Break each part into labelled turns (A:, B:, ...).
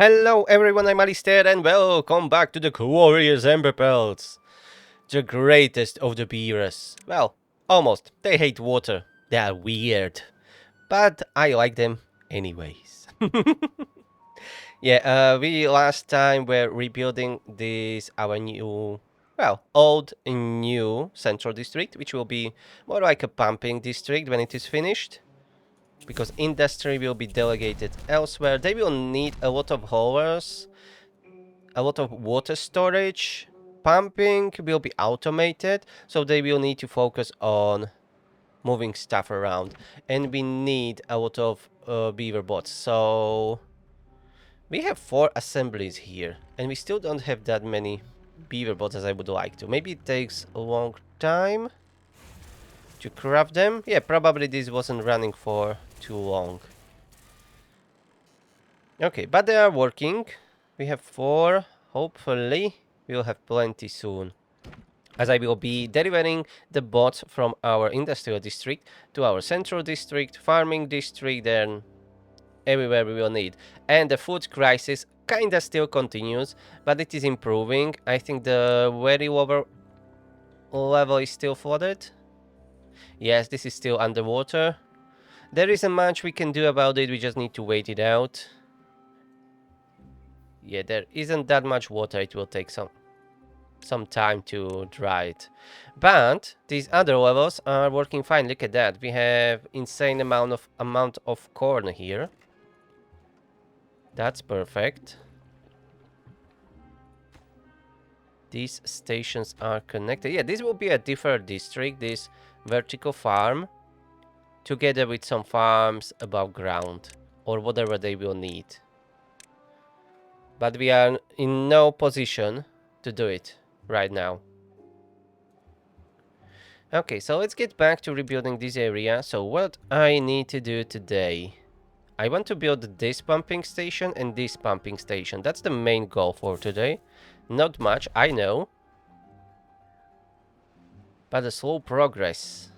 A: Hello everyone, I'm Alistair and welcome back to the glorious Emberpelts. The greatest of the beavers. Well, almost. They hate water. They are weird. But I like them anyways. Yeah, we last time were rebuilding this, our new, well, old and new central district, which will be more like a pumping district when it is finished. Because industry will be delegated elsewhere. They will need a lot of haulers, a lot of water storage. Pumping will be automated, so they will need to focus on moving stuff around. And we need a lot of beaver bots. So we have 4 assemblies here, and we still don't have that many beaver bots as I would like to. Maybe it takes a long time to craft them. Yeah, probably this wasn't running for too long. Okay, but they are working. We have 4. Hopefully, we'll have plenty soon. As I will be delivering the bots from our industrial district to our central district, farming district, and everywhere we will need. And the food crisis kinda still continues, but it is improving. I think the very lower level is still flooded. Yes, this is still underwater. There isn't much we can do about it, we just need to wait it out. Yeah, there isn't that much water, it will take some time to dry it. But these other levels are working fine. Look at that. We have insane amount of corn here. That's perfect. These stations are connected. Yeah, this will be a different district, this vertical farm, together with some farms above ground or whatever they will need. But we are in no position to do it right now. Okay, so let's get back to rebuilding this area. So what I need to do today, I want to build this pumping station and this pumping station. That's the main goal for today. Not much, I know, but a slow progress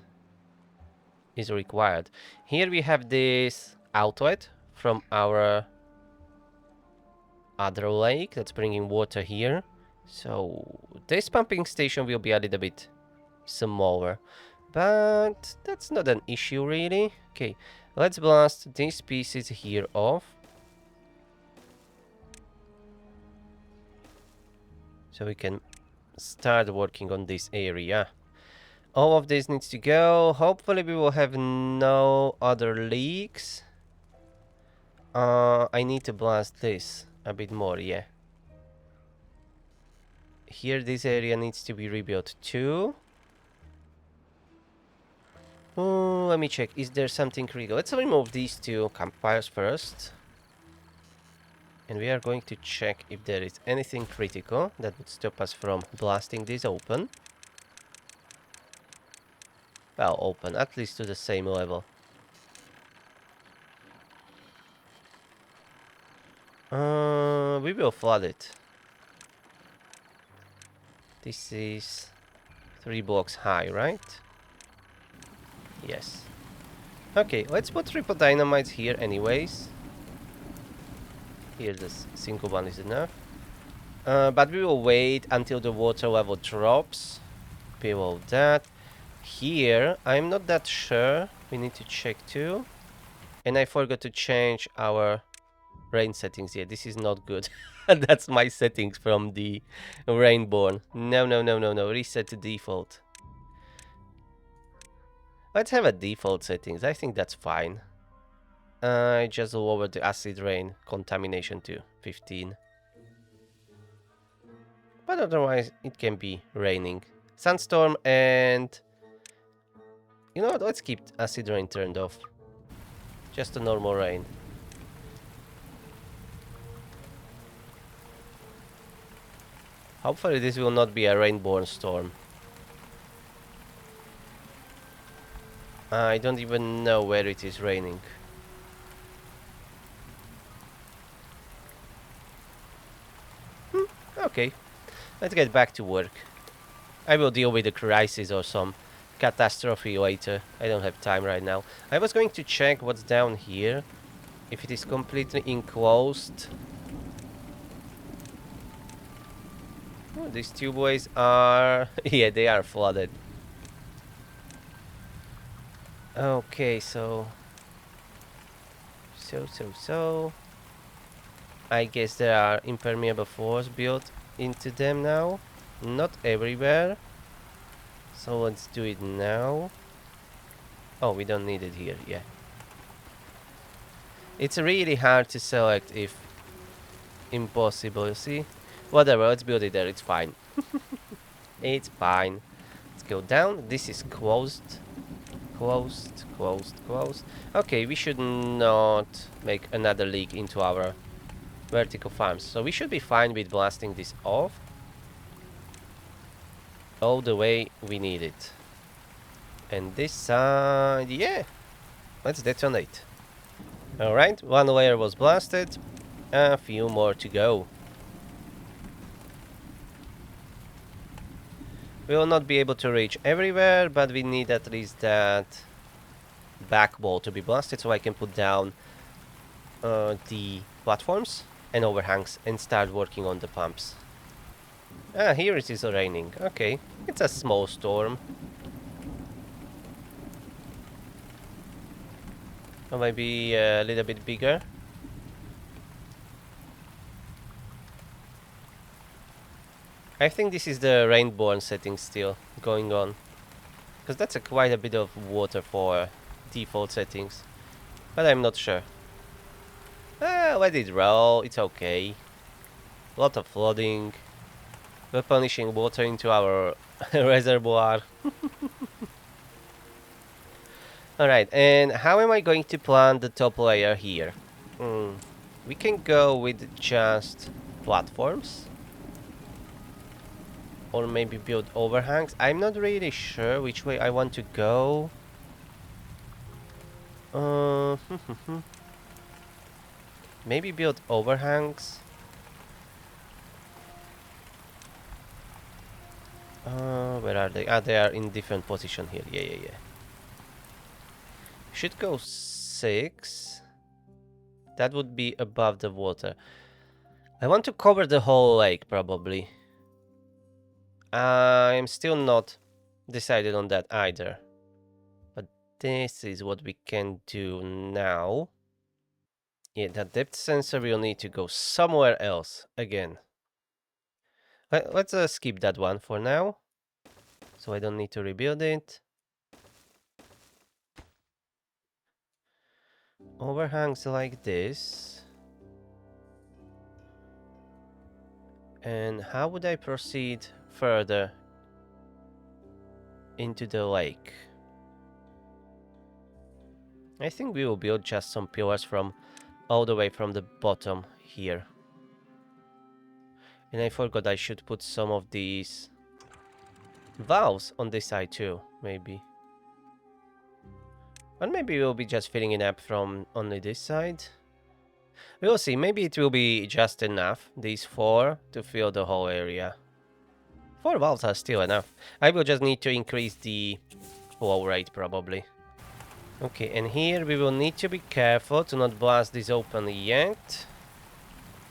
A: is required. Here we have this outlet from our other lake that's bringing water here. So this pumping station will be a little bit smaller, but that's not an issue really. Okay, let's blast these pieces here off, so we can start working on this area. All of this needs to go. Hopefully we will have no other leaks. I need to blast this a bit more, yeah. Here this area needs to be rebuilt too. Oh, let me check. Is there something critical? Let's remove these 2 campfires first. And we are going to check if there is anything critical that would stop us from blasting this open. Well, open, at least to the same level. We will flood it. This is 3 blocks high, right? Yes. Okay, let's put triple dynamites here anyways. Here, this single one is enough. But we will wait until the water level drops below that. Here, I'm not that sure. We need to check too. And I forgot to change our rain settings here. This is not good. That's my settings from the Rainborn. No, no, no, no, no. Reset to default. Let's have a default settings. I think that's fine. I just lowered the acid rain contamination to 15. But otherwise, it can be raining. Sandstorm and... You know what? Let's keep acid rain turned off. Just a normal rain. Hopefully this will not be a rainborn storm. I don't even know where it is raining. Okay, let's get back to work. I will deal with the crisis or some catastrophe later. I don't have time right now. I was going to check what's down here. If it is completely enclosed, Oh, these tubeways are... yeah, they are flooded. Okay, so... So... I guess there are impermeable floors built into them now. Not everywhere. So let's do it now. Oh, we don't need it here, yeah. It's really hard to select if impossible, you see? Whatever, let's build it there, it's fine. It's fine. Let's go down. This is closed. Closed. Okay, we should not make another leak into our vertical farms. So we should be fine with blasting this off all the way we need it. And this side, yeah, let's detonate. Alright, one layer was blasted, a few more to go. We will not be able to reach everywhere, but we need at least that back wall to be blasted so I can put down the platforms and overhangs and start working on the pumps. Ah, here it is raining. Okay, it's a small storm. Or maybe a little bit bigger. I think this is the rainborn setting still going on. Because that's quite a bit of water for default settings. But I'm not sure. Let it roll, it's okay. Lot of flooding. We're punishing water into our reservoir. Alright, and how am I going to plant the top layer here? We can go with just platforms. Or maybe build overhangs. I'm not really sure which way I want to go. Maybe build overhangs. Where are they? Ah, they are in different position here. Yeah. Should go 6. That would be above the water. I want to cover the whole lake, probably. I'm still not decided on that either. But this is what we can do now. Yeah, that depth sensor will need to go somewhere else again. Let's skip that one for now. So I don't need to rebuild it. Overhangs like this. And how would I proceed further into the lake? I think we will build just some pillars from all the way from the bottom here. And I forgot I should put some of these valves on this side too, maybe. Or maybe we'll be just filling it up from only this side. We'll see, maybe it will be just enough, these 4, to fill the whole area. 4 valves are still enough. I will just need to increase the flow rate probably. Okay, and here we will need to be careful to not blast this open yet.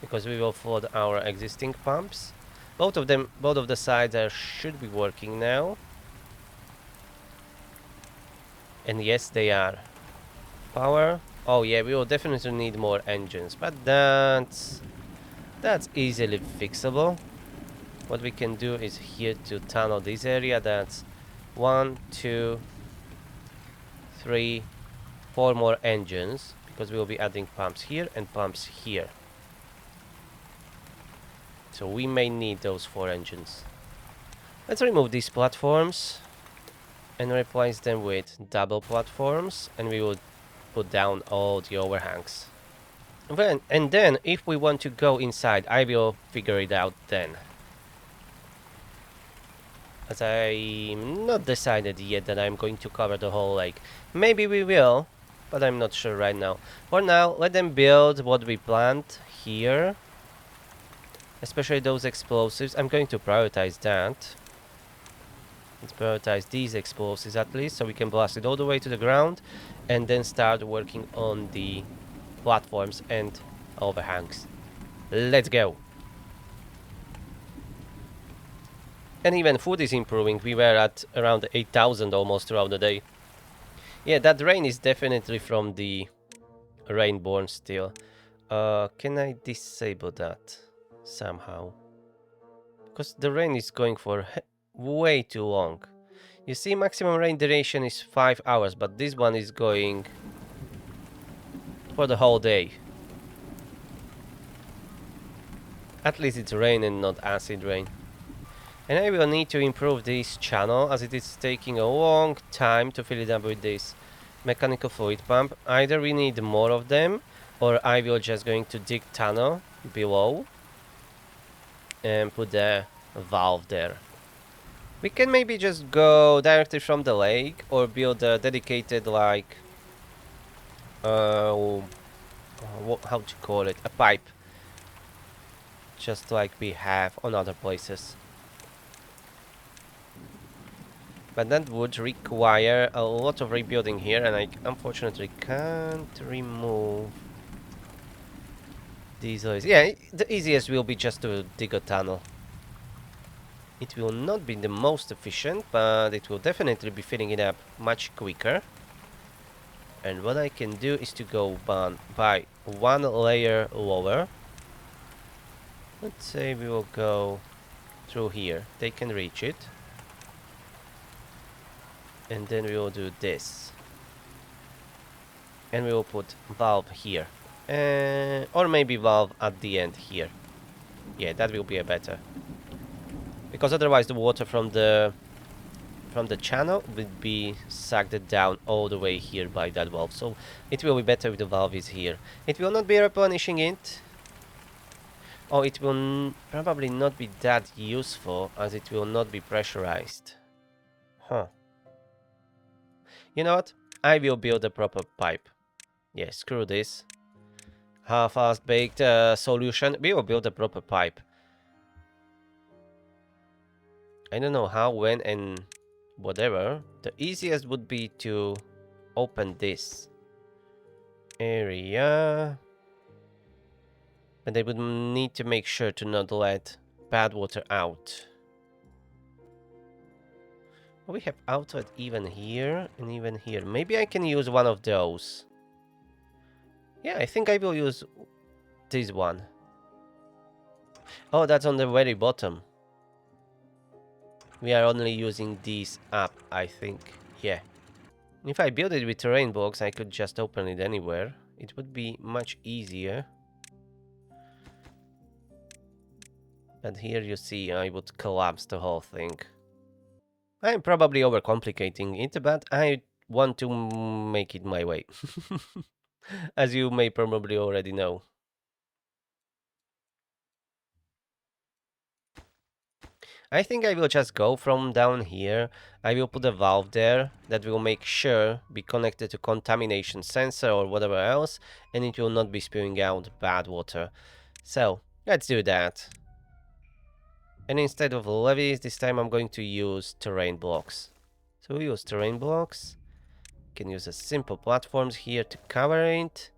A: Because we will flood our existing pumps. Both of the sides should be working now. And yes, they are. Power. Oh yeah, we will definitely need more engines, but that's easily fixable. What we can do is here to tunnel this area. That's 1, 2, 3, 4 more engines, because we will be adding pumps here and pumps here. So we may need those 4 engines. Let's remove these platforms and replace them with double platforms, and we will put down all the overhangs. And then, if we want to go inside, I will figure it out then. As I'm not decided yet that I'm going to cover the whole lake. Maybe we will, but I'm not sure right now. For now, let them build what we planned here. Especially those explosives. I'm going to prioritize that. Let's prioritize these explosives at least, so we can blast it all the way to the ground. And then start working on the platforms and overhangs. Let's go! And even food is improving. We were at around 8,000 almost throughout the day. Yeah, that rain is definitely from the rainborn still. Can I disable that somehow? Because the rain is going for way too long. You see, maximum rain duration is 5 hours, but this one is going for the whole day. At least it's rain and not acid rain. And I will need to improve this channel as it is taking a long time to fill it up with this mechanical fluid pump. Either we need more of them, or I will just going to dig tunnel below and put the valve there. We can maybe just go directly from the lake or build a dedicated like how to call it, a pipe, just like we have on other places. But that would require a lot of rebuilding here, and I unfortunately can't remove these oils. Yeah, the easiest will be just to dig a tunnel. It will not be the most efficient, but it will definitely be filling it up much quicker. And what I can do is to go by one layer lower. Let's say we will go through here. They can reach it. And then we will do this. And we will put valve here. Or maybe valve at the end here. Yeah, that will be a better. Because otherwise the water from the channel would be sucked down all the way here by that valve. So it will be better if the valve is here. It will not be replenishing it. Oh, it will probably not be that useful as it will not be pressurized. Huh. You know what? I will build a proper pipe. Yeah, screw this half-assed baked solution. We will build a proper pipe. I don't know how, when, and whatever. The easiest would be to open this area. But they would need to make sure to not let bad water out. We have outlet even here and even here. Maybe I can use one of those. Yeah, I think I will use this one. Oh, that's on the very bottom. We are only using these up, I think. Yeah. If I build it with terrain blocks, I could just open it anywhere. It would be much easier. But here you see, I would collapse the whole thing. I'm probably overcomplicating it, but I want to make it my way. As you may probably already know. I think I will just go from down here. I will put a valve there that will make sure be connected to contamination sensor or whatever else, and it will not be spewing out bad water. So let's do that. And instead of levees, this time I'm going to use terrain blocks. So we use terrain blocks. Can use a simple platforms here to cover it.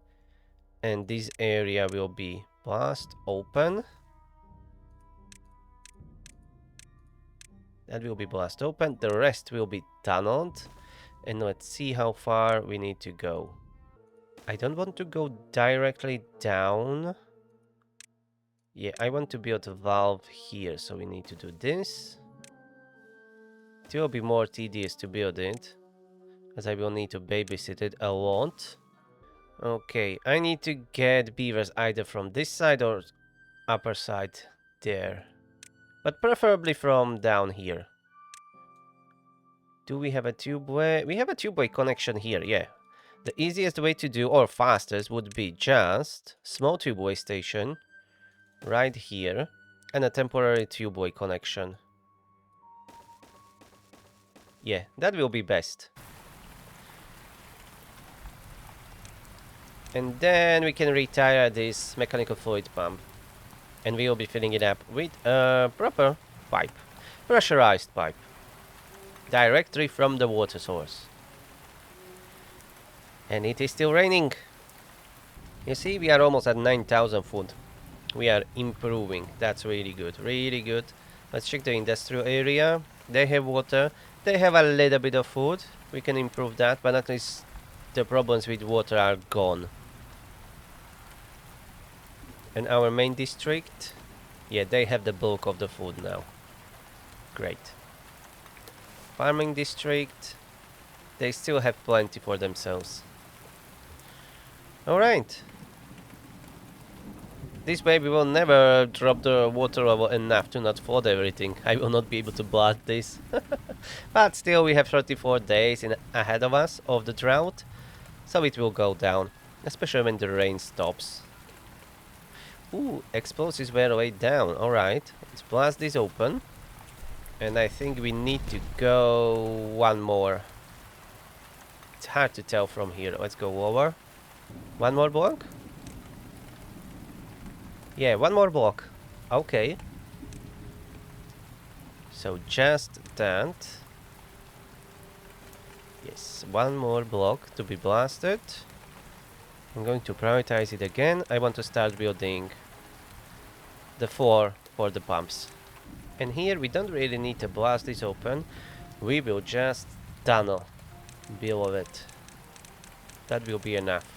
A: And this area will be blast open. That will be blast open. The rest will be tunneled. And let's see how far we need to go. I don't want to go directly down. Yeah, I want to build a valve here, so we need to do this. It will be more tedious to build it, as I will need to babysit it a lot. Okay, I need to get beavers either from this side or upper side there. But preferably from down here. Do we have a tubeway? We have a tubeway connection here, yeah. The easiest way to do, or fastest, would be just small tubeway station right here and a temporary tubeway connection. Yeah, that will be best. And then we can retire this mechanical fluid pump. And we will be filling it up with a proper pipe. Pressurized pipe. Directly from the water source. And it is still raining. You see, we are almost at 9,000 food. We are improving. That's really good. Really good. Let's check the industrial area. They have water. They have a little bit of food. We can improve that, but at least the problems with water are gone. And our main district, yeah, they have the bulk of the food now. Great. Farming district, they still have plenty for themselves. Alright. This way we will never drop the water level enough to not flood everything. I will not be able to blast this. But still we have 34 days ahead of us of the drought. So it will go down. Especially when the rain stops. Ooh, explosives were way down. Alright, let's blast this open. And I think we need to go one more. It's hard to tell from here. Let's go lower. One more block? Yeah, one more block. Okay. So just that. Yes, one more block to be blasted. I'm going to prioritize it again. I want to start building the floor for the pumps. And here we don't really need to blast this open. We will just tunnel below it. That will be enough.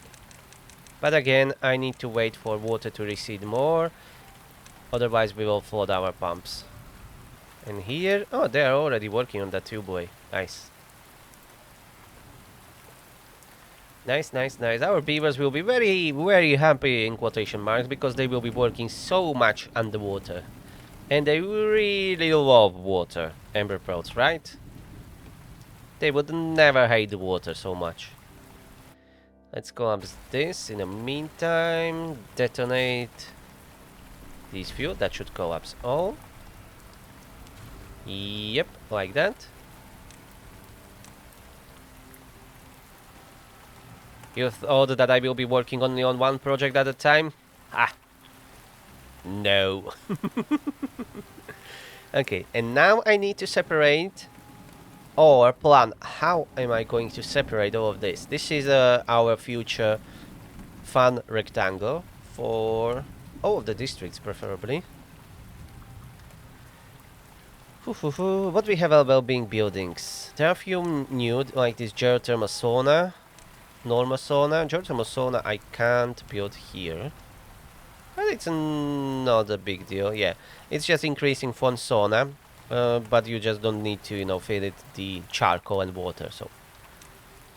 A: But again, I need to wait for water to recede more. Otherwise we will flood our pumps. And here, oh, they are already working on that tubeway. Nice. Nice, nice, nice. Our beavers will be very, very happy in quotation marks because they will be working so much underwater. And they really love water. Emberpelts, right? They would never hate the water so much. Let's collapse this in the meantime. Detonate these few. That should collapse all. Yep, like that. You thought that I will be working only on one project at a time? Ah, no. Okay, and now I need to separate or plan. How am I going to separate all of this? This is our future fun rectangle for all of the districts, preferably. What we have about being buildings? There are a few new, like this geothermal sauna, normal sauna. Geothermal sauna I can't build here. But it's not a big deal, yeah. It's just increasing fun sauna, but you just don't need to, you know, feed it the charcoal and water, so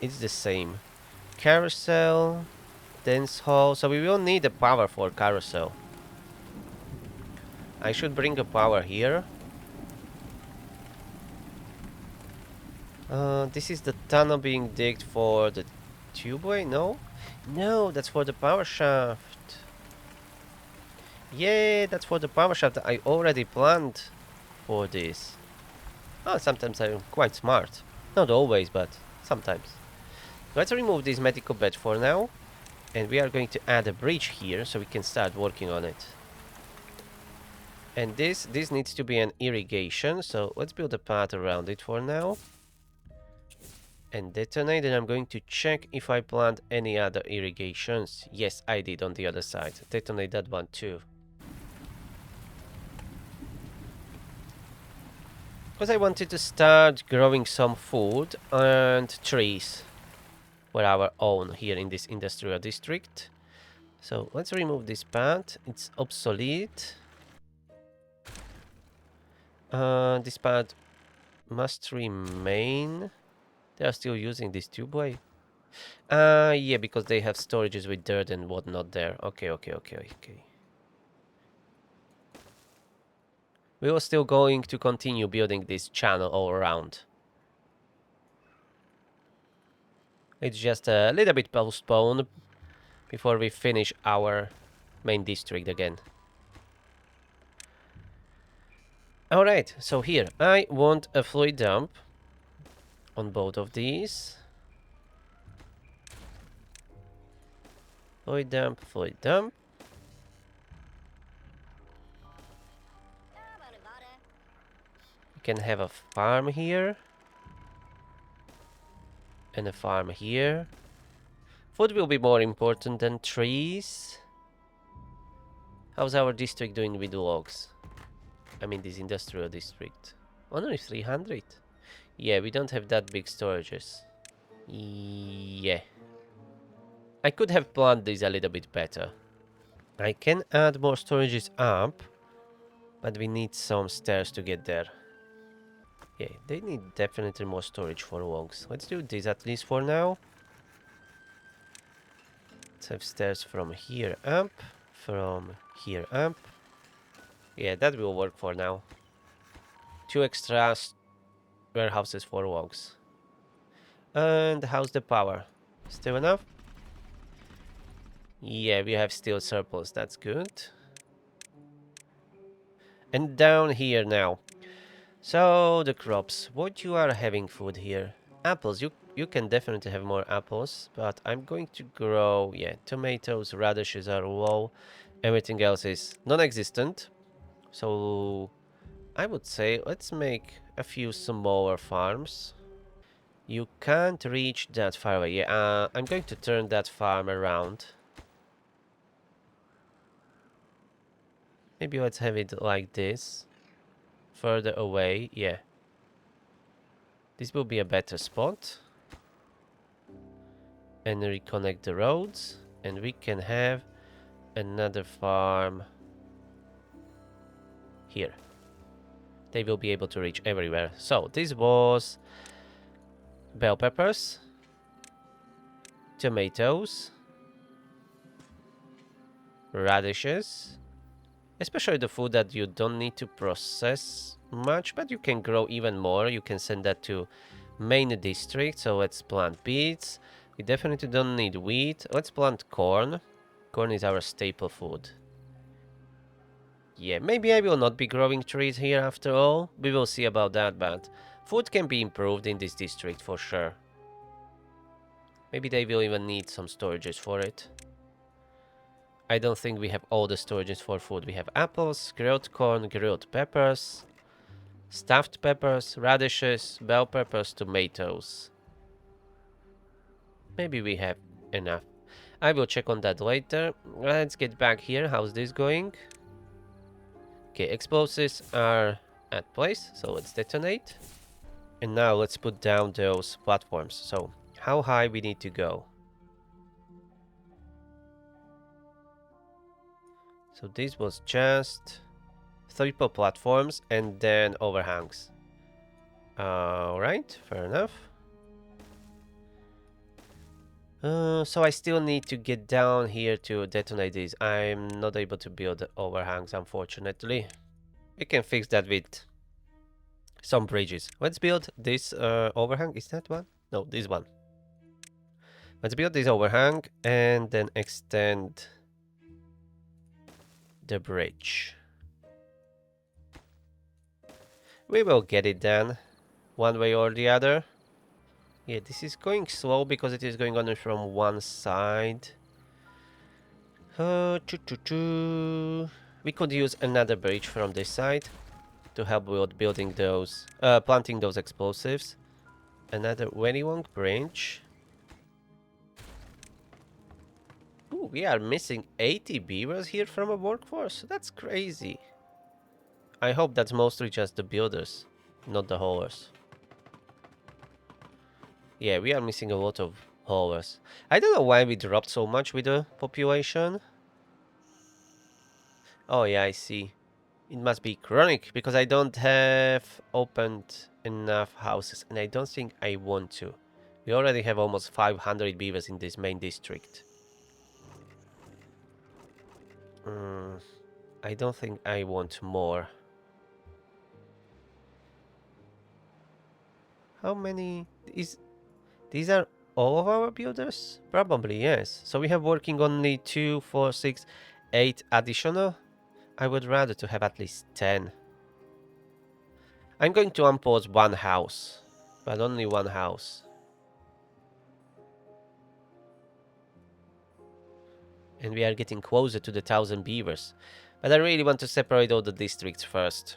A: it's the same. Carousel, dance hall, so we will need a power for carousel. I should bring a power here. This is the tunnel being digged for the tubeway, no? No, that's for the power shaft. Yeah, that's for the power shaft. I already planned for this. Oh, sometimes I'm quite smart. Not always, but sometimes. Let's remove this medical bed for now. And we are going to add a bridge here so we can start working on it. And this needs to be an irrigation, so let's build a path around it for now. And detonate, and I'm going to check if I planned any other irrigations. Yes, I did on the other side. Detonate that one too. Because I wanted to start growing some food and trees for our own here in this industrial district. So let's remove this path. It's obsolete. This path must remain. They are still using this tubeway. Yeah, because they have storages with dirt and whatnot there. Okay. We were still going to continue building this channel all around. It's just a little bit postponed before we finish our main district again. Alright, so here, I want a fluid dump on both of these. Fluid dump, fluid dump. We can have a farm here. And a farm here. Food will be more important than trees. How's our district doing with logs? I mean, this industrial district. Only 300. Yeah, we don't have that big storages. Yeah. I could have planned this a little bit better. I can add more storages up, but we need some stairs to get there. Yeah, they need definitely more storage for logs. Let's do this at least for now. Let's have stairs from here up, from here up. Yeah, that will work for now. 2 extra warehouses for logs. And how's the power? Still enough? Yeah, we have still surplus. That's good. And down here now. So the crops. What you are having food here? Apples. You can definitely have more apples, but I'm going to grow. Yeah, tomatoes, radishes are low. Everything else is non-existent. So I would say let's make a few smaller farms. You can't reach that far away. Yeah, I'm going to turn that farm around. Maybe let's have it like this. Further away, yeah. This will be a better spot. And reconnect the roads. And we can have another farm here. They will be able to reach everywhere. So this was bell peppers, tomatoes, radishes, especially the food that you don't need to process much, but you can grow even more. You can send that to main district. So let's plant beets. We definitely don't need wheat. Let's plant corn. Corn is our staple food. Yeah, maybe I will not be growing trees here after all. We will see about that, but food can be improved in this district for sure. Maybe they will even need some storages for it. I don't think we have all the storages for food. We have apples, grilled corn, grilled peppers, stuffed peppers, radishes, bell peppers, tomatoes. Maybe we have enough. I will check on that later. Let's get back here. How's this going? Okay, explosives are at place, so let's detonate. And now let's put down those platforms. So, how high we need to go? So this was just triple platforms and then overhangs. Alright, fair enough. So I still need to get down here to detonate these. I'm not able to build overhangs, unfortunately. We can fix that with some bridges. Let's build this overhang. Is that one? No, this one. Let's build this overhang and then extend the bridge. We will get it done one way or the other. Yeah, this is going slow because it is going on from one side. We could use another bridge from this side to help with building those, planting those explosives. Another very long branch. Ooh, we are missing 80 beavers here from a workforce. That's crazy. I hope that's mostly just the builders, not the haulers. Yeah, we are missing a lot of haulers. I don't know why we dropped so much with the population. Oh yeah, I see. It must be chronic because I don't have opened enough houses and I don't think I want to. We already have almost 500 beavers in this main district. I don't think I want more. How many is these are all of our builders? Probably yes. So we have working only 2, 4, 6, 8 additional. I would rather to have at least 10. I'm going to unpause one house, but only one house. And we are getting closer to the 1,000 beavers. But I really want to separate all the districts first.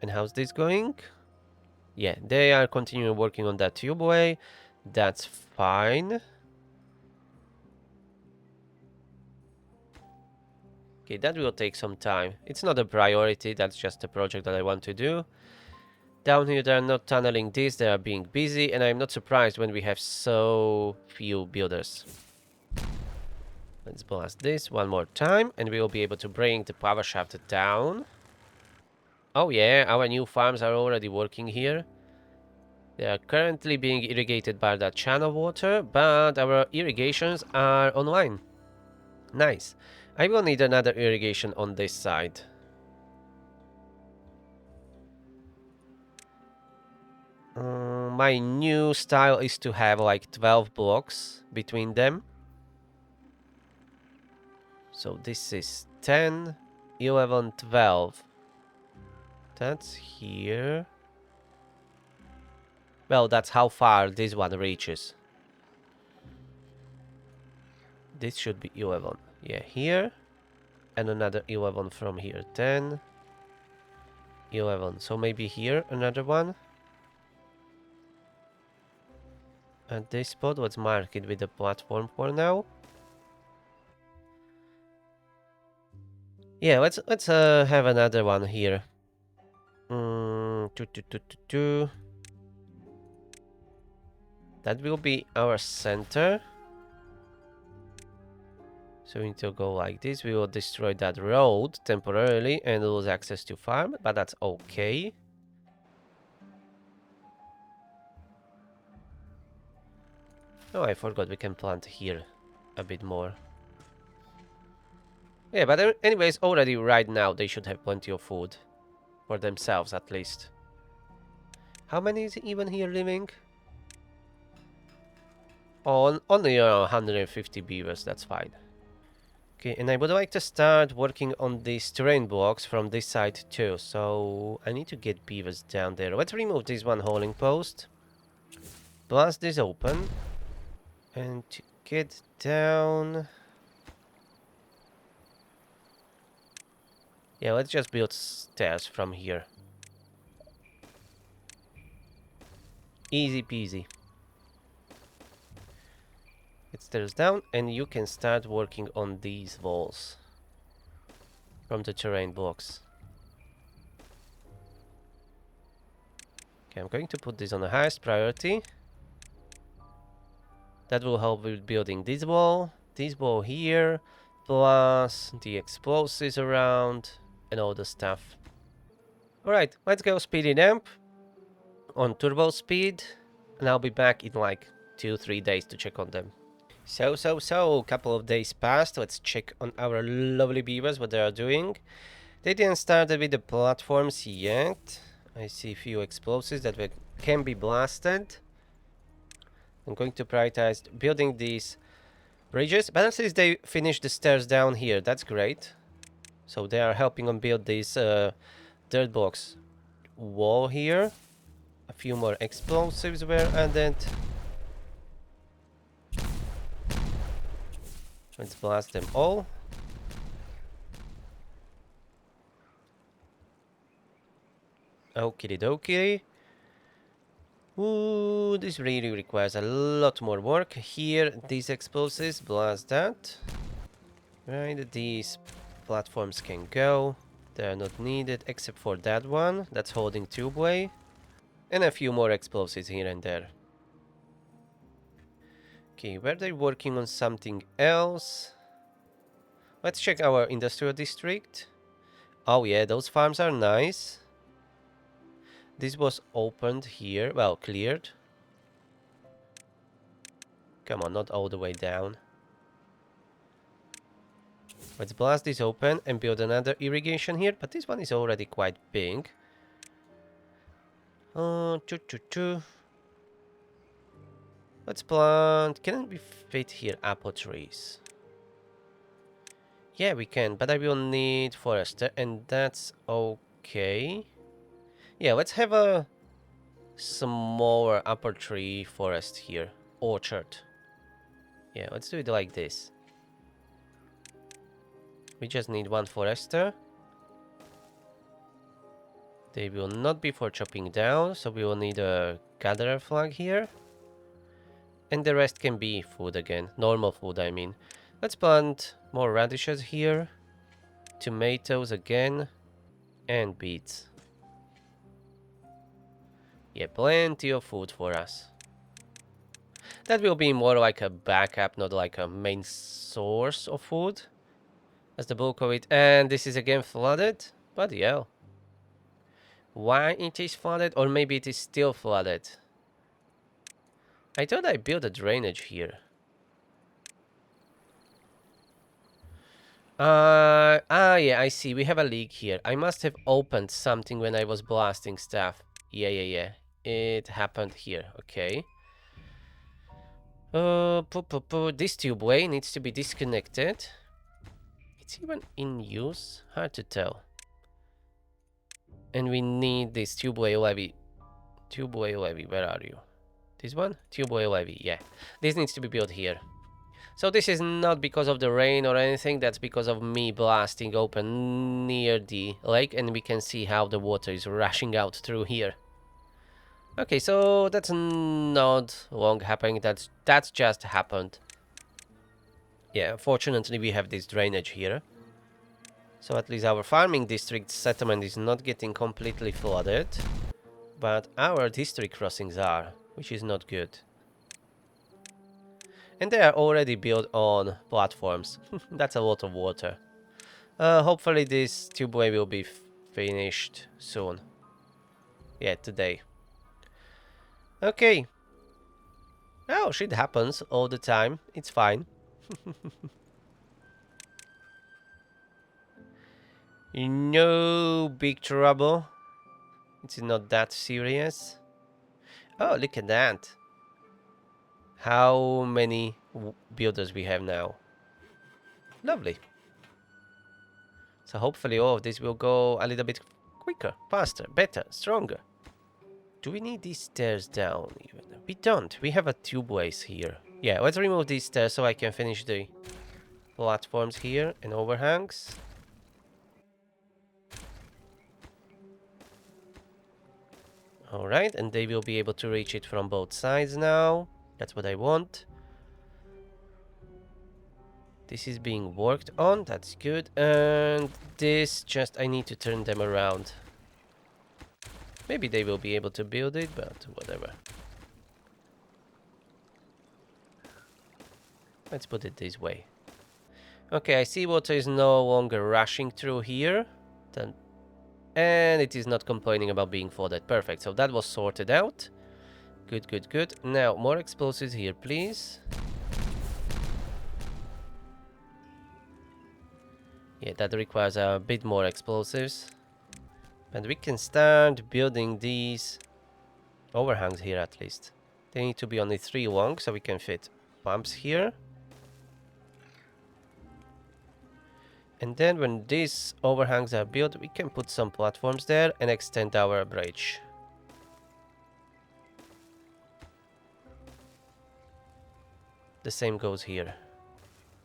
A: And how's this going? Yeah, they are continuing working on that tubeway. That's fine. Okay, that will take some time. It's not a priority, that's just a project that I want to do. Down here, they're not tunneling this, they are being busy, and I'm not surprised when we have so few builders. Let's blast this one more time, and we will be able to bring the power shaft down. Oh yeah, our new farms are already working here. They are currently being irrigated by that channel water, but our irrigations are online. Nice. I will need another irrigation on this side. My new style is to have like 12 blocks between them. So this is 10, 11, 12. That's here. Well, that's how far this one reaches. This should be 11. Yeah, here. And another 11 from here. 10, 11. So maybe here another one. And this spot, let's mark it with the platform for now. Yeah, let's have another one here. That will be our center. So we need to go like this. We will destroy that road temporarily and lose access to farm, but that's okay. Oh, I forgot we can plant here a bit more. Yeah, but anyways, already right now they should have plenty of food. For themselves, at least. How many is even here living? Oh, only 150 beavers, that's fine. Okay, and I would like to start working on these terrain blocks from this side too. So I need to get beavers down there. Let's remove this one hauling post. Blast this open. And to get down... Yeah, let's just build stairs from here. Easy peasy. Get stairs down and you can start working on these walls. From the terrain blocks. Okay, I'm going to put this on the highest priority. That will help with building this wall here, plus the explosives around, and all the stuff. Alright, let's go speed it up on turbo speed, and I'll be back in like 2-3 days to check on them. So, couple of days passed. Let's check on our lovely beavers, what they are doing. They didn't start with the platforms yet. I see a few explosives that can be blasted. I'm going to prioritize building these bridges, but at least they finished the stairs down here. That's great. So they are helping on build this dirt blocks wall here. A few more explosives were added. Let's blast them all. Okie dokie. Ooh, this really requires a lot more work. Here, these explosives, blast that. Right, these platforms can go. They are not needed, except for that one. That's holding tubeway. And a few more explosives here and there. Okay, were they working on something else? Let's check our industrial district. Oh yeah, those farms are nice. This was opened here, well, cleared. Come on, not all the way down. Let's blast this open and build another irrigation here, but this one is already quite big. Let's plant... Can we fit here apple trees? Yeah, we can, but I will need forester, and that's okay. Yeah, let's have a smaller apple tree forest here. Orchard. Yeah, let's do it like this. We just need one forester. They will not be for chopping down, so we will need a gatherer flag here. And the rest can be food again. Normal food, I mean. Let's plant more radishes here. Tomatoes again. And beets. Yeah, plenty of food for us. That will be more like a backup, not like a main source of food. That's the bulk of it. And this is again flooded. Bloody hell. Why it is flooded? Or maybe it is still flooded. I thought I built a drainage here. Yeah, I see. We have a leak here. I must have opened something when I was blasting stuff. Yeah. It happened here. Okay. This tubeway needs to be disconnected. It's even in use? Hard to tell. And we need this tubeway levy. Tubeway levy, where are you? This one? Tubeway levy, yeah. This needs to be built here. So this is not because of the rain or anything, that's because of me blasting open near the lake, and we can see how the water is rushing out through here. Okay, so that's not long happening, that's just happened. Yeah, fortunately we have this drainage here. So at least our farming district settlement is not getting completely flooded. But our district crossings are, which is not good. And they are already built on platforms. That's a lot of water. Hopefully this tubeway will be finished soon. Yeah, today. Okay. Oh, shit happens all the time. It's fine. No big trouble. It's not that serious. Oh, look at that. How many builders we have now. Lovely. So hopefully all of this will go a little bit quicker, faster, better, stronger. Do we need these stairs down even? We don't. We have a tubeways here. Yeah, let's remove these stairs so I can finish the platforms here and overhangs. Alright, and they will be able to reach it from both sides now. That's what I want. This is being worked on, that's good. And this, just I need to turn them around. Maybe they will be able to build it, but whatever. Let's put it this way. Okay, I see water is no longer rushing through here. And it is not complaining about being flooded. Perfect, so that was sorted out. Good. Now, more explosives here, please. Yeah, that requires a bit more explosives. And we can start building these overhangs here at least. They need to be only 3 long, so we can fit pumps here. And then when these overhangs are built, we can put some platforms there and extend our bridge. The same goes here.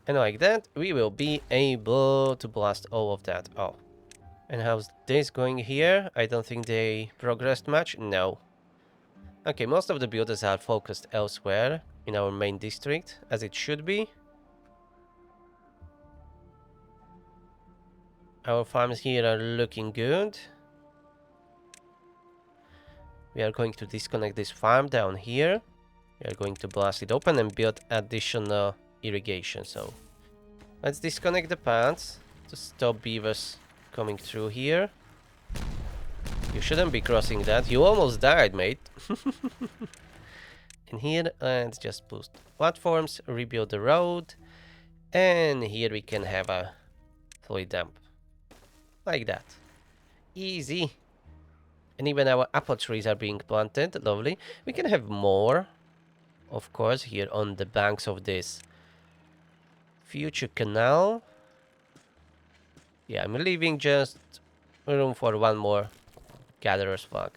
A: And like that, we will be able to blast all of that. Oh. And how's this going here? I don't think they progressed much. No. Okay, most of the builders are focused elsewhere in our main district, as it should be. Our farms here are looking good. We are going to disconnect this farm down here. We are going to blast it open and build additional irrigation. So let's disconnect the paths to stop beavers coming through here. You shouldn't be crossing that. You almost died, mate. And here, let's just boost platforms, rebuild the road. And here we can have a fluid dump. Like that. Easy. And even our apple trees are being planted. Lovely. We can have more, of course, here on the banks of this future canal. Yeah, I'm leaving just room for one more gatherer's flag.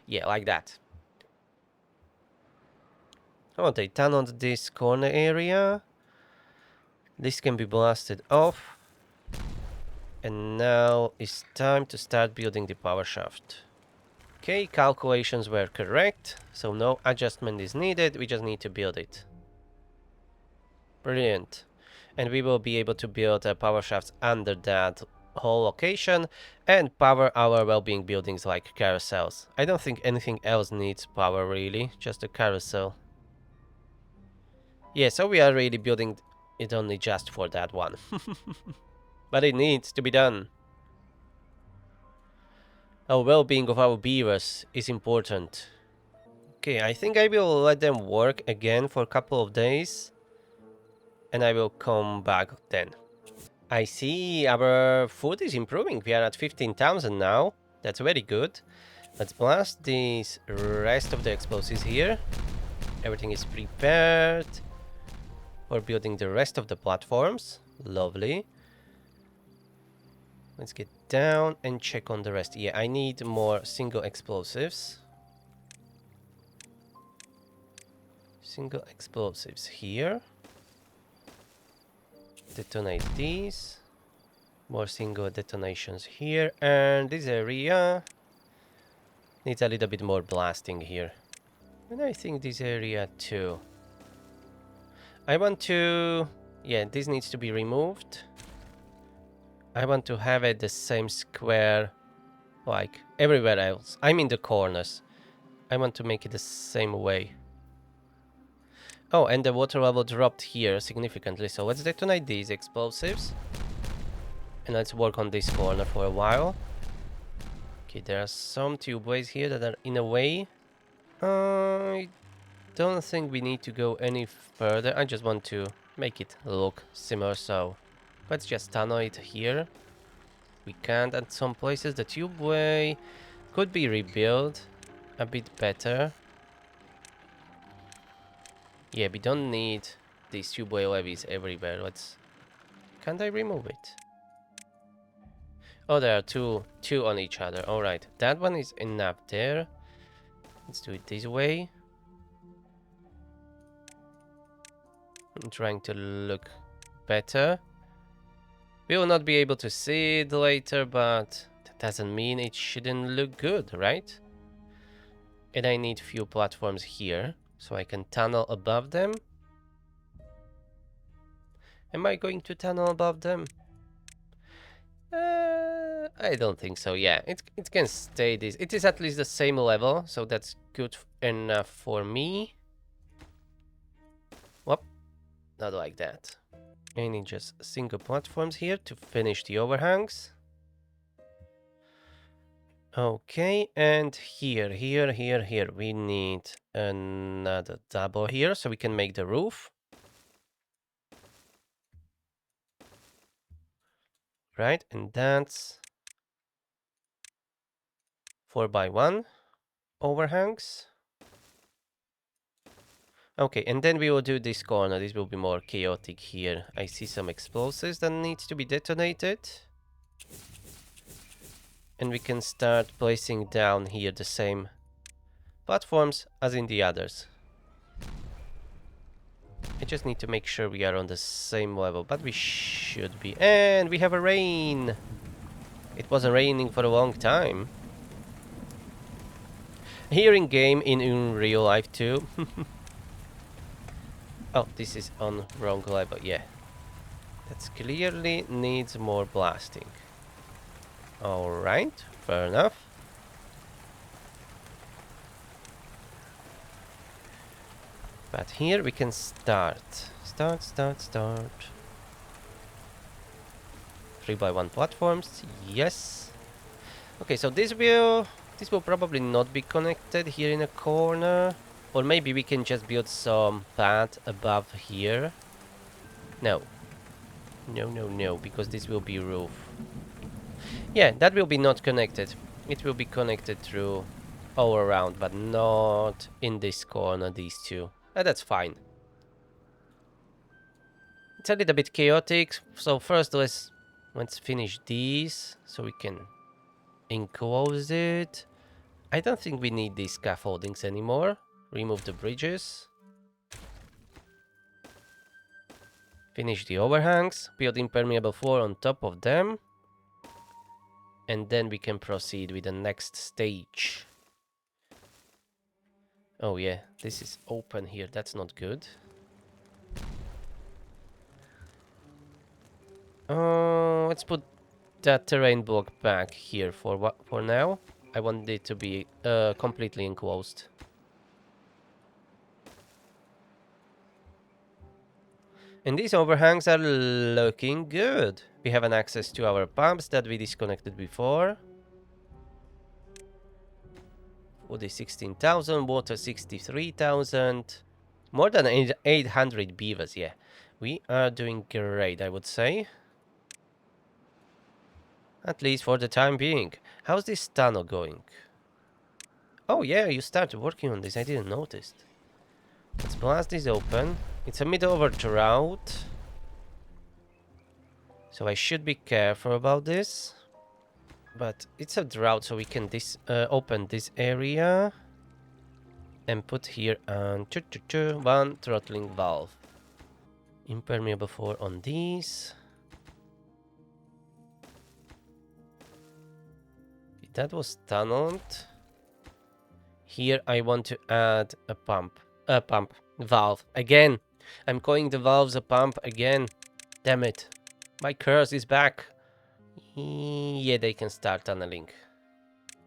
A: Yeah, like that. I want a ton on this corner area. This can be blasted off. And now it's time to start building the power shaft. Okay, calculations were correct, so no adjustment is needed, we just need to build it. Brilliant. And we will be able to build power shafts under that whole location and power our well-being buildings like carousels. I don't think anything else needs power really, just a carousel. Yeah, so we are really building it only just for that one. But it needs to be done. Our well-being of our beavers is important. Okay, I think I will let them work again for a couple of days. And I will come back then. I see our food is improving. We are at 15,000 now. That's very good. Let's blast these rest of the explosives here. Everything is prepared for building the rest of the platforms. Lovely. Let's get down and check on the rest. Yeah, I need more single explosives. Single explosives here. Detonate these. More single detonations here. And this area needs a little bit more blasting here. And I think this area too. I want to... Yeah, this needs to be removed. I want to have it the same square like everywhere else. I mean the corners. I want to make it the same way. Oh, and the water level dropped here significantly. So let's detonate these explosives. And let's work on this corner for a while. Okay, there are some tubeways here that are in a way. I don't think we need to go any further. I just want to make it look similar, so let's just tunnel it here. We can't at some places. The tubeway could be rebuilt a bit better. Yeah, we don't need these tubeway levees everywhere. Can't I remove it? Oh, there are two on each other. All right, that one is enough there. Let's do it this way. I'm trying to look better. We will not be able to see it later, but that doesn't mean it shouldn't look good, right? And I need few platforms here, so I can tunnel above them. Am I going to tunnel above them? I don't think so. Yeah, it can stay this. It is at least the same level, so that's good enough for me. Whoop, not like that. I need just single platforms here to finish the overhangs. Okay, and here, we need another double here, so we can make the roof. Right, and that's 4x1 overhangs. Okay, and then we will do this corner. This will be more chaotic here. I see some explosives that needs to be detonated. And we can start placing down here the same platforms as in the others. I just need to make sure we are on the same level, but we should be. And we have a rain. It wasn't raining for a long time. Here in game, in real life too. Oh, this is on wrong level, yeah. That clearly needs more blasting. Alright, fair enough. But here we can start. Start. 3x1 platforms, yes. Okay, so this will probably not be connected here in a corner. Or maybe we can just build some pad above here. No, because this will be roof. Yeah, that will be not connected. It will be connected through all around, but not in this corner, these two. That's fine. It's a little bit chaotic, so first let's finish these so we can enclose it. I don't think we need these scaffoldings anymore. Remove the bridges. Finish the overhangs. Build impermeable floor on top of them. And then we can proceed with the next stage. Oh yeah, this is open here. That's not good. Let's put that terrain block back here for what for now. I want it to be completely enclosed. And these overhangs are looking good. We have an access to our pumps that we disconnected before. Wood is 16,000, water 63,000. More than 800 beavers, yeah. We are doing great, I would say. At least for the time being. How's this tunnel going? Oh yeah, you started working on this, I didn't notice. Let's blast this open. It's a middle of a drought. So I should be careful about this. But it's a drought, so we can open this area. And put here one throttling valve. Impermeable 4 on these. That was tunneled. Here I want to add a pump valve again. I'm calling the valves a pump again. Damn it. My curse is back. Yeah, they can start tunneling.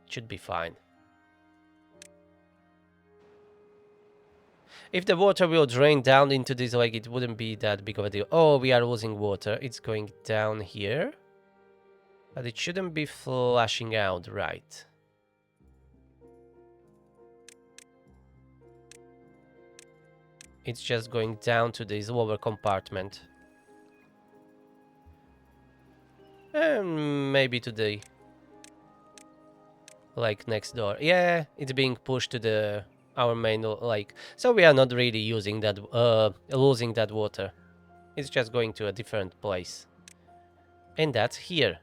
A: Should be fine. If the water will drain down into this lake, it wouldn't be that big of a deal. Oh, we are losing water. It's going down here. But it shouldn't be flashing out, right? It's just going down to this lower compartment. And maybe to the lake next door. Yeah, it's being pushed to our main lake. So we are not really using that, losing that water. It's just going to a different place. And that's here.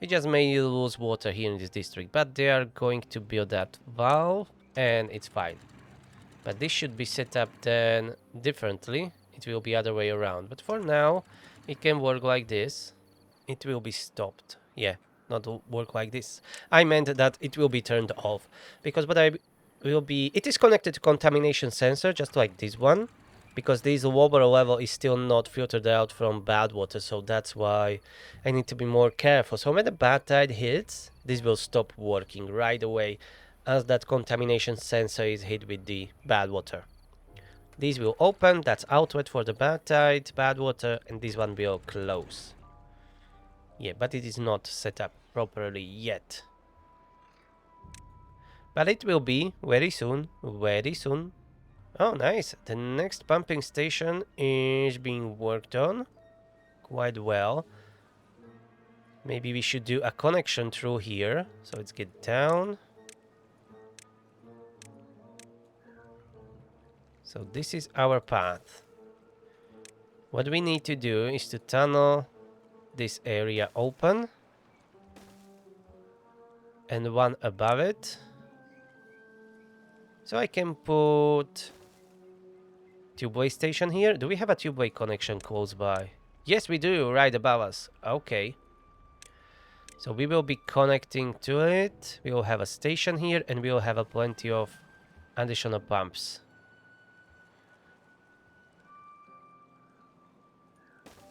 A: We just may lose water here in this district, but they are going to build that valve, and it's fine. But this should be set up then differently. It will be other way around. But for now, it can work like this. It will be stopped. Yeah, not work like this. I meant that it will be turned off. Because what I will be... It is connected to contamination sensor, just like this one. Because this water level is still not filtered out from bad water, so that's why I need to be more careful. So when the bad tide hits, this will stop working right away as that contamination sensor is hit with the bad water. These will open, that's outlet for the bad tide, bad water, and this one will close. Yeah, but it is not set up properly yet. But it will be very soon, very soon. Oh, nice. The next pumping station is being worked on quite well. Maybe we should do a connection through here. So let's get down. So this is our path. What we need to do is to tunnel this area open. And one above it. So I can put... tubeway station here. Do we have a tubeway connection close by? Yes, we do, right above us. Okay. So we will be connecting to it. We will have a station here, and we will have a plenty of additional pumps.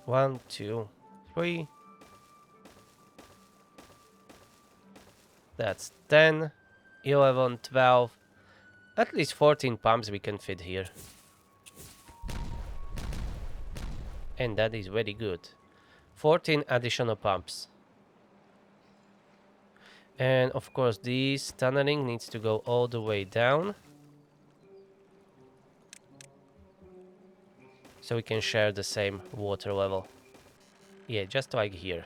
A: 1, 2, 3. That's 10, 11, 12. At least 14 pumps we can fit here. And that is very good. 14 additional pumps. And of course this tunneling needs to go all the way down. So we can share the same water level. Yeah, just like here.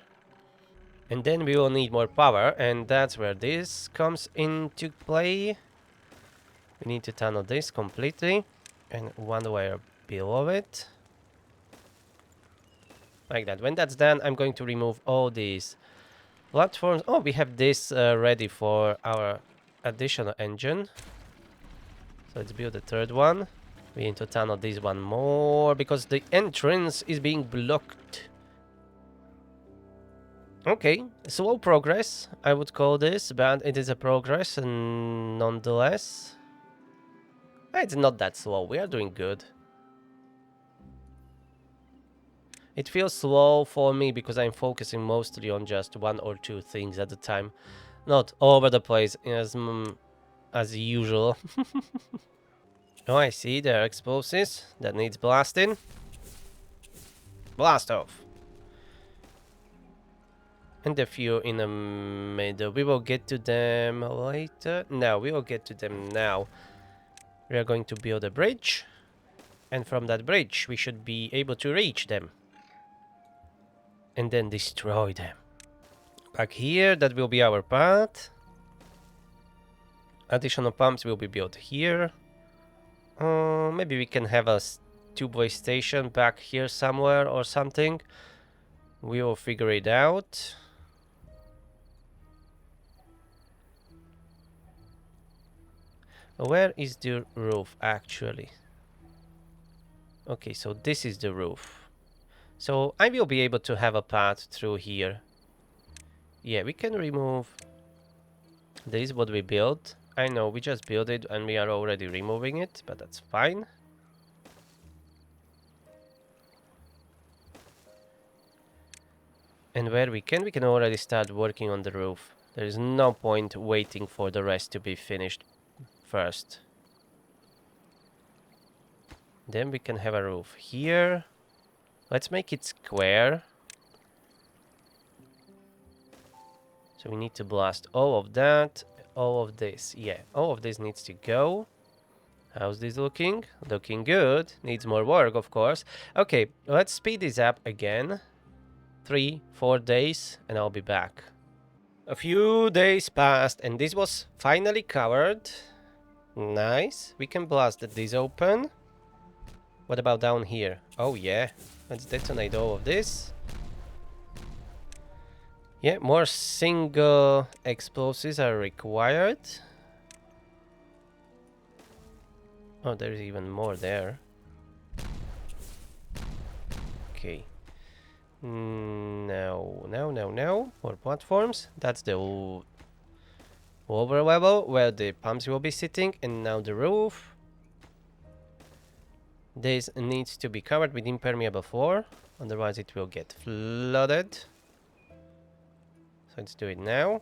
A: And then we will need more power, and that's where this comes into play. We need to tunnel this completely. And one wire below it. Like that. When that's done, I'm going to remove all these platforms. Oh, we have this ready for our additional engine. So let's build the third one. We need to tunnel this one more because the entrance is being blocked. Okay, slow progress, I would call this, but it is a progress and nonetheless. It's not that slow, we are doing good. It feels slow for me because I'm focusing mostly on just one or two things at a time, not all over the place as usual. Oh, I see. There are explosives that needs blasting. Blast off. And a few in the middle. We will get to them later. No, we will get to them now. We are going to build a bridge. And from that bridge, we should be able to reach them. And then destroy them. Back here, that will be our path. Additional pumps will be built here. Maybe we can have a two-way station back here somewhere or something. We will figure it out. Where is the roof actually? Okay, so this is the roof. So I will be able to have a path through here. Yeah, we can remove this, what we built. I know we just built it and we are already removing it, but that's fine. And where we can already start working on the roof. There is no point waiting for the rest to be finished first. Then we can have a roof here. Let's make it square. So we need to blast all of that, all of this. Yeah, all of this needs to go. How's this looking? Looking good. Needs more work, of course. Okay, let's speed this up again. 3-4 days, and I'll be back. A few days passed, and this was finally covered. Nice. We can blast this open. What about down here? Oh, yeah. Let's detonate all of this. Yeah, more single explosives are required. Oh, there's even more there. Okay. No, no, no, no. More platforms. That's the lower level where the pumps will be sitting. And now the roof. This needs to be covered with impermeable floor. Otherwise it will get flooded. So let's do it now.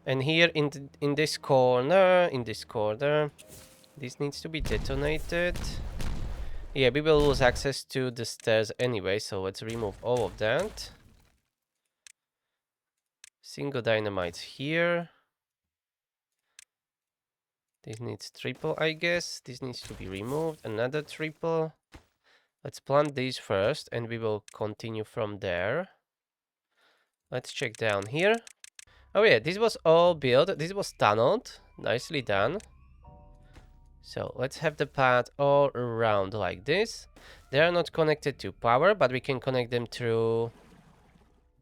A: And here in this corner, this needs to be detonated. Yeah, we will lose access to the stairs anyway, so let's remove all of that. Single dynamites here. This needs triple, I guess. This needs to be removed. Another triple. Let's plant these first, and we will continue from there. Let's check down here. Oh yeah, this was all built. This was tunneled. Nicely done. So let's have the path all around like this. They are not connected to power, but we can connect them through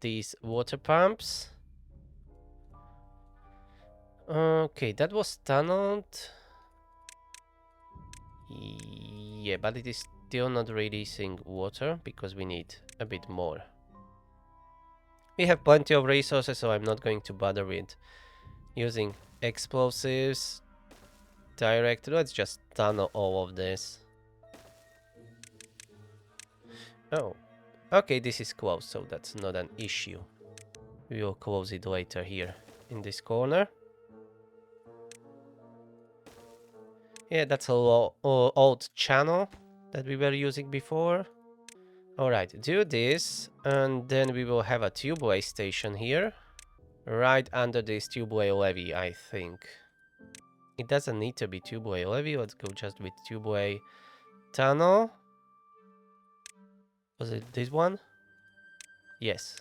A: these water pumps. Okay, that was tunneled. Yeah, but it is still not releasing water because we need a bit more. We have plenty of resources, so I'm not going to bother with using explosives directly. Let's just tunnel all of this. Oh, okay, this is closed, so that's not an issue. We will close it later here in this corner. Yeah, that's a old channel that we were using before. Alright, do this, and then we will have a tubeway station here. Right under this tubeway levee, I think. It doesn't need to be tubeway levee, let's go just with tubeway tunnel. Was it this one? Yes.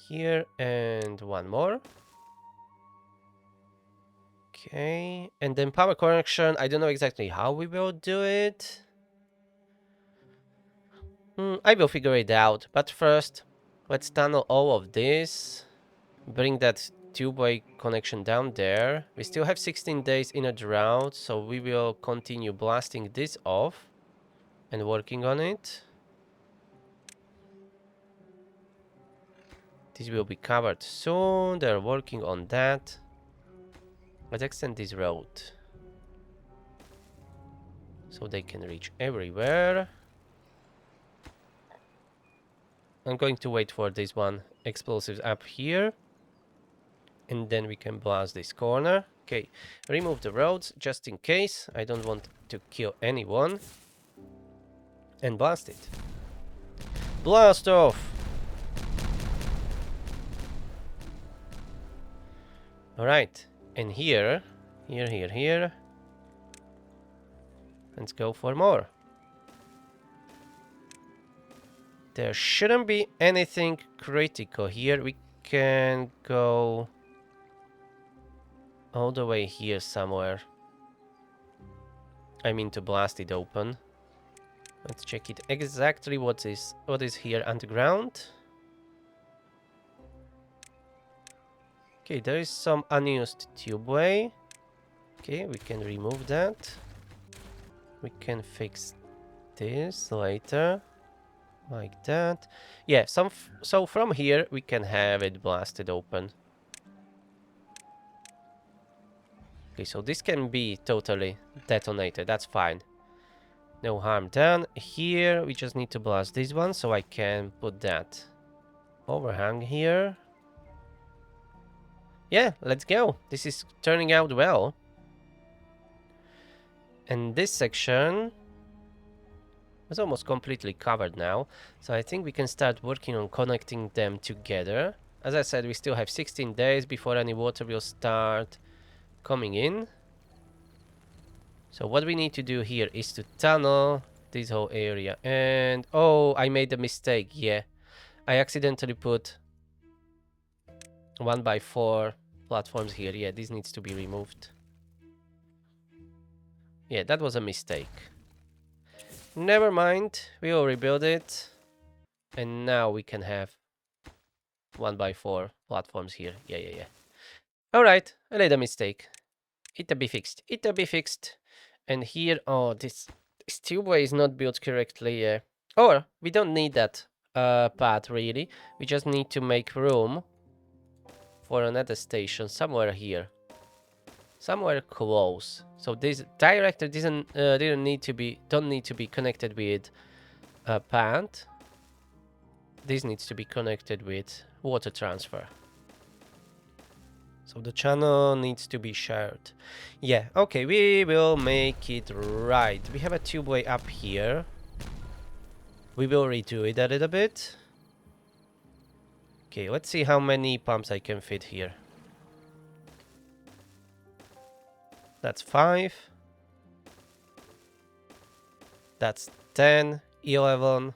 A: Here, and one more. Okay, and then power connection, I don't know exactly how we will do it. I will figure it out, but first, let's tunnel all of this. Bring that tube-way connection down there. We still have 16 days in a drought, so we will continue blasting this off and working on it. This will be covered soon. They're working on that. Let's extend this road. so they can reach everywhere. I'm going to wait for this one explosives up here, and then we can blast this corner. Okay, remove the roads just in case. I don't want to kill anyone. And blast it. Blast off! Alright, and here. Let's go for more. There shouldn't be anything critical here. We can go all the way here somewhere. I mean to blast it open. Let's check it exactly what is here underground. Okay, there is some unused tubeway. Okay, we can remove that. We can fix this later. Like that. Yeah, so from here we can have it blasted open. Okay, so this can be totally detonated. That's fine. No harm done. Here we just need to blast this one, so I can put that overhang here. Yeah, let's go. This is turning out well. And this section is almost completely covered now, so I think we can start working on connecting them together. As I said, we still have 16 days before any water will start coming in. So what we need to do here is to tunnel this whole area. And oh, I made a mistake. Yeah, I accidentally put 1x4 platforms here. Yeah, this needs to be removed. Yeah, that was a mistake. Never mind, we will rebuild it. And now we can have 1x4 platforms here. Yeah. Alright, I made a mistake. It'll be fixed. And here, oh, this tubeway is not built correctly. Yeah. Or we don't need that path really. We just need to make room for another station somewhere here, somewhere close. So this director don't need to be connected with a path. This needs to be connected with water transfer. So the channel needs to be shared. Yeah, okay, we will make it right. We have a tubeway up here. We will redo it a little bit. Okay, let's see how many pumps I can fit here. That's 5. That's 10, 11.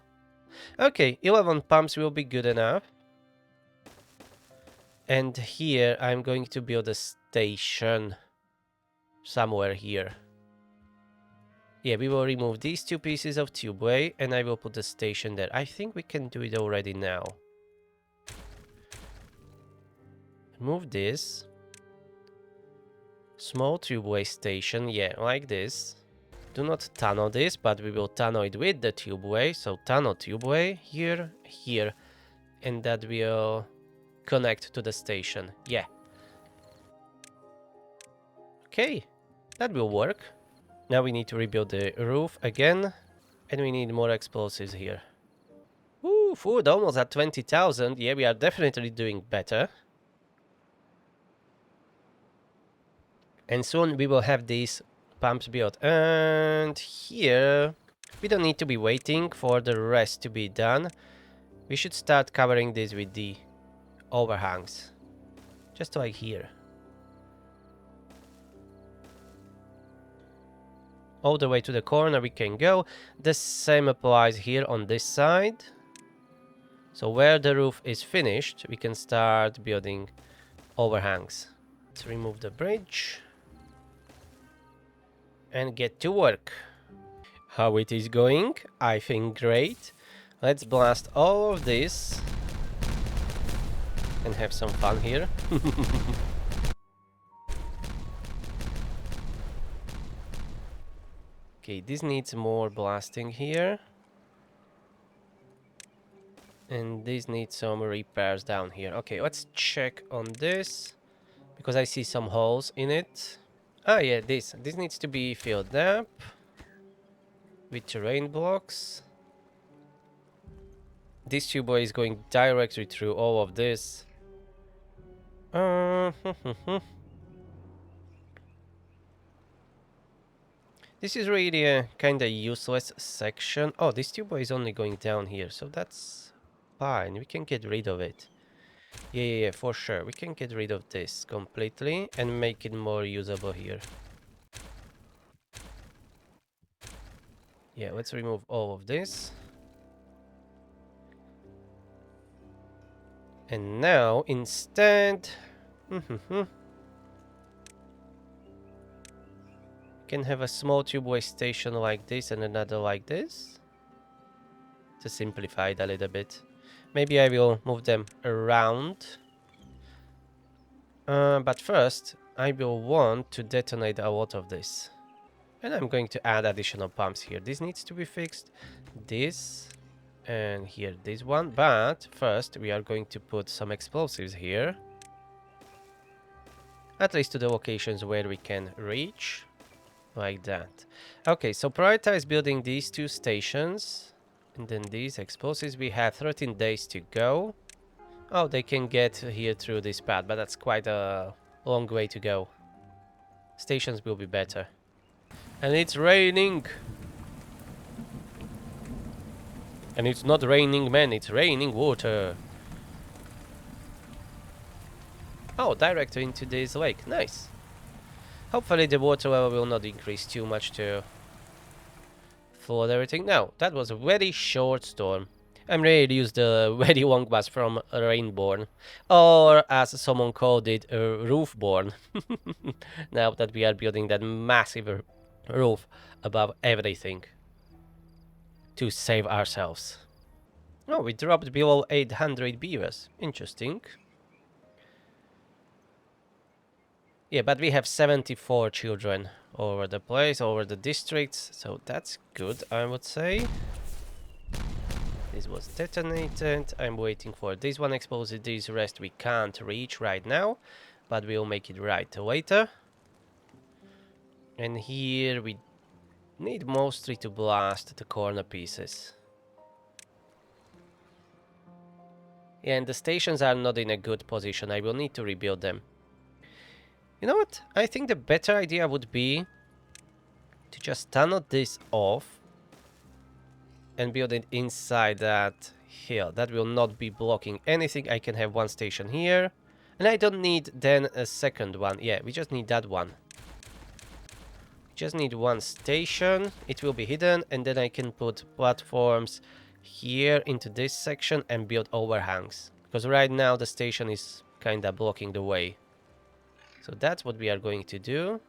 A: Okay, 11 pumps will be good enough. And here I'm going to build a station somewhere here. Yeah, we will remove these 2 pieces of tubeway and I will put the station there. I think we can do it already now. Move this. Small tubeway station, yeah, like this. Do not tunnel this, but we will tunnel it with the tubeway. So tunnel tubeway here, here. And that will connect to the station. Yeah. Okay, that will work. Now we need to rebuild the roof again. And we need more explosives here. Ooh, food almost at 20,000. Yeah, we are definitely doing better. And soon we will have these pumps built. And here, we don't need to be waiting for the rest to be done. We should start covering this with the overhangs. Just like here. All the way to the corner we can go. The same applies here on this side. So where the roof is finished, we can start building overhangs. Let's remove the bridge. And get to work. How it is going? I think great. Let's blast all of this. And have some fun here. Okay, this needs more blasting here. And this needs some repairs down here. Okay, let's check on this. Because I see some holes in it. Ah, yeah, this needs to be filled up. with terrain blocks. This tube is going directly through all of this. This is really a kind of useless section. Oh, this tube is only going down here, so that's fine. We can get rid of it. Yeah, for sure. We can get rid of this completely and make it more usable here. Yeah, let's remove all of this. And now, instead... can have a small tubeway station like this and another like this. To simplify it a little bit. Maybe I will move them around. But first, I will want to detonate a lot of this. And I'm going to add additional pumps here. This needs to be fixed. This... and here this one. But first, we are going to put some explosives here. At least to the locations where we can reach. Like that. Okay, so prioritize building these two stations. And then these explosives. We have 13 days to go. Oh, they can get here through this path, but that's quite a long way to go. Stations will be better. And it's raining. And it's not raining men, it's raining water. Oh, directly into this lake. Nice. Hopefully the water level will not increase too much to flood everything. No, that was a very short storm. I'm ready to use the very long bus from Rainborn. Or as someone called it, Roofborn. Now that we are building that massive roof above everything. To save ourselves. Oh, we dropped below 800 beavers. Interesting. Yeah, but we have 74 children over the place, over the districts, so that's good, I would say. This was detonated. I'm waiting for this one explosive. This rest we can't reach right now, but we'll make it right later. And here we need mostly to blast the corner pieces. Yeah, and the stations are not in a good position. I will need to rebuild them. You know what? I think the better idea would be to just tunnel this off and build it inside that hill. That will not be blocking anything. I can have one station here. And I don't need then a second one. Yeah, we just need that one. Just need one station. It will be hidden. And then I can put platforms here into this section and build overhangs. Because right now the station is kind of blocking the way. So that's what we are going to do.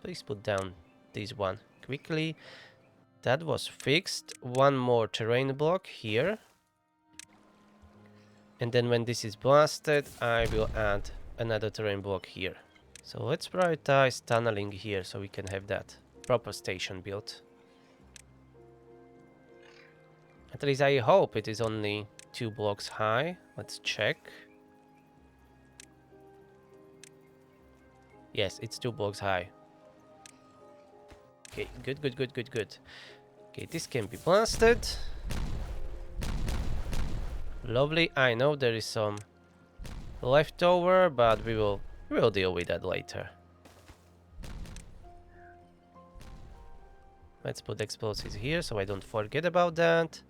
A: Please put down this one quickly. That was fixed. One more terrain block here. And then when this is blasted, I will add another terrain block here. So let's prioritize tunneling here so we can have that proper station built. At least I hope it is only 2 blocks high. Let's check. Yes, it's 2 blocks high. Okay, good. Okay, this can be blasted. Lovely. I know there is some leftover, but we'll deal with that later. Let's put explosives here so I don't forget about that.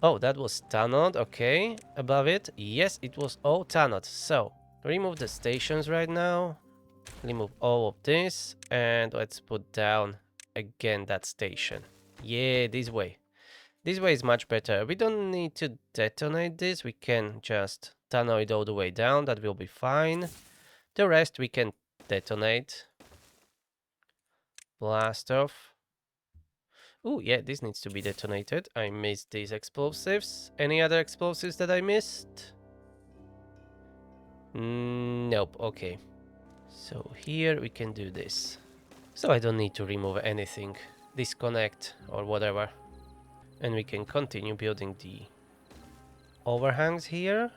A: Oh, that was tunneled. Okay, above it. Yes, it was all tunneled. So remove the stations right now. Remove all of this. And let's put down again that station. Yeah, this way. This way is much better. We don't need to detonate this. We can just tunnel it all the way down. That will be fine. The rest we can detonate. Blast off. Oh, yeah, this needs to be detonated. I missed these explosives. Any other explosives that I missed? Nope, okay. So here we can do this. So I don't need to remove anything. Disconnect or whatever. And we can continue building the overhangs here.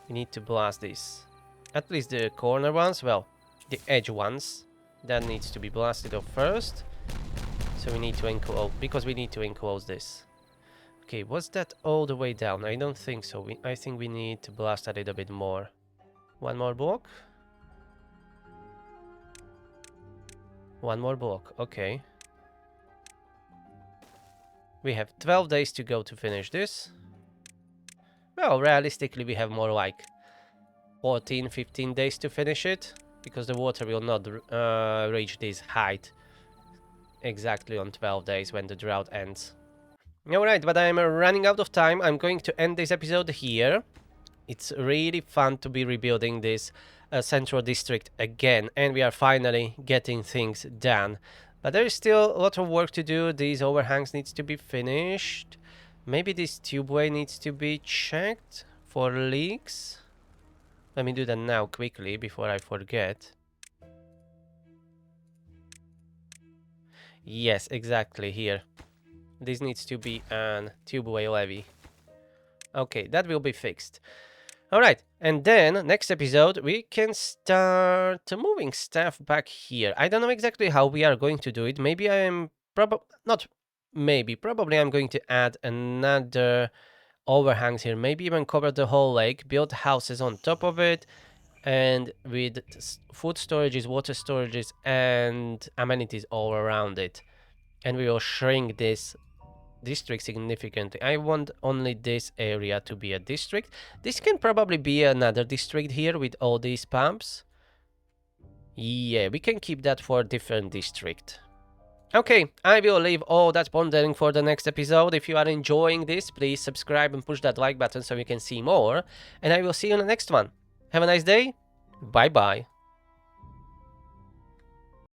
A: We need to blast this. At least the corner ones, well, the edge ones. That needs to be blasted off first. So we need to enclose, because we need to enclose this. Okay, was that all the way down? I don't think so. I think we need to blast a little bit more. One more block. One more block, okay. We have 12 days to go to finish this. Well, realistically, we have more like 14, 15 days to finish it, because the water will not reach this height exactly on 12 days when the drought ends. Alright, but I'm running out of time. I'm going to end this episode here. It's really fun to be rebuilding this central district again, and we are finally getting things done. But there is still a lot of work to do. These overhangs needs to be finished. Maybe this tubeway needs to be checked for leaks. Let me do that now quickly before I forget. Yes, exactly, here. This needs to be an tubeway levee. Okay, that will be fixed. Alright, and then next episode we can start moving stuff back here. I don't know exactly how we are going to do it. Maybe I am probably I'm going to add another overhangs here. Maybe even cover the whole lake, build houses on top of it, and with food storages, water storages, and amenities all around it. And we will shrink this district significantly. I want only this area to be a district. This can probably be another district here with all these pumps. Yeah, we can keep that for a different district. Okay, I will leave all that pondering for the next episode. If you are enjoying this, please subscribe and push that like button so you can see more. And I will see you in the next one. Have a nice day. Bye bye.